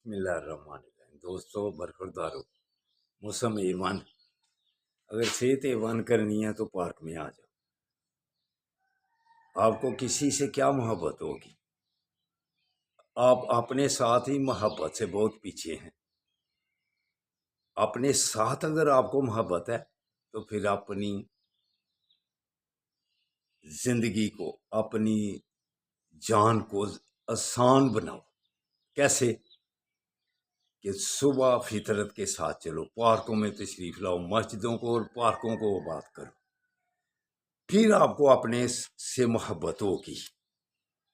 بسم اللہ الرحمن الرحیم۔ دوستو برخوردارو، موسم ایوان، اگر صحت ایوان کرنی ہے تو پارک میں آ جاؤ۔ آپ کو کسی سے کیا محبت ہوگی؟ آپ اپنے ساتھ ہی محبت سے بہت پیچھے ہیں۔ اپنے ساتھ اگر آپ کو محبت ہے تو پھر اپنی زندگی کو، اپنی جان کو آسان بناؤ۔ کیسے؟ کہ صبح فطرت کے ساتھ چلو، پارکوں میں تشریف لاؤ، مسجدوں کو اور پارکوں کو آباد کرو۔ پھر آپ کو اپنے سے محبت ہوگی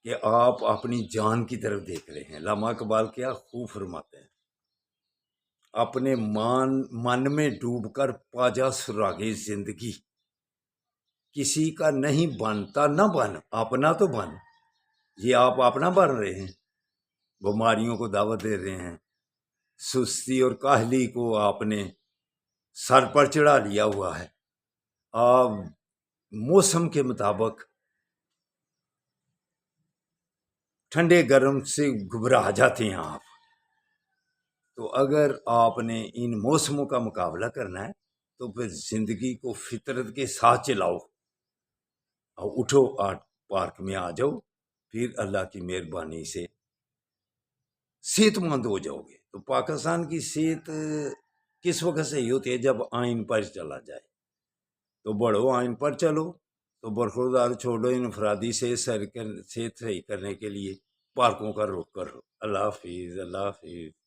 کہ آپ اپنی جان کی طرف دیکھ رہے ہیں۔ علامہ اقبال کیا خوب فرماتے ہیں، اپنے من میں ڈوب کر پاجا سراغے زندگی، کسی کا نہیں بنتا نہ بن، اپنا تو بن۔ یہ آپ اپنا بن رہے ہیں، بیماریوں کو دعوت دے رہے ہیں، سستی اور کاہلی کو آپ نے سر پر چڑھا لیا ہوا ہے۔ آپ موسم کے مطابق ٹھنڈے گرم سے گھبرا جاتے ہیں آپ۔ تو اگر آپ نے ان موسموں کا مقابلہ کرنا ہے تو پھر زندگی کو فطرت کے ساتھ چلاؤ اور اٹھو، پارک میں آ جاؤ، پھر اللہ کی مہربانی سے صحت مند ہو جاؤ گے۔ تو پاکستان کی صحت کس وقت صحیح ہوتی ہے؟ جب آئین پر چلا جائے۔ تو بڑھو آئین پر چلو، تو برخوردار چھوڑو انفرادی صحت صحیح کرنے کے لیے پارکوں کا رخ کرو۔ اللہ حافظ، اللہ حافظ۔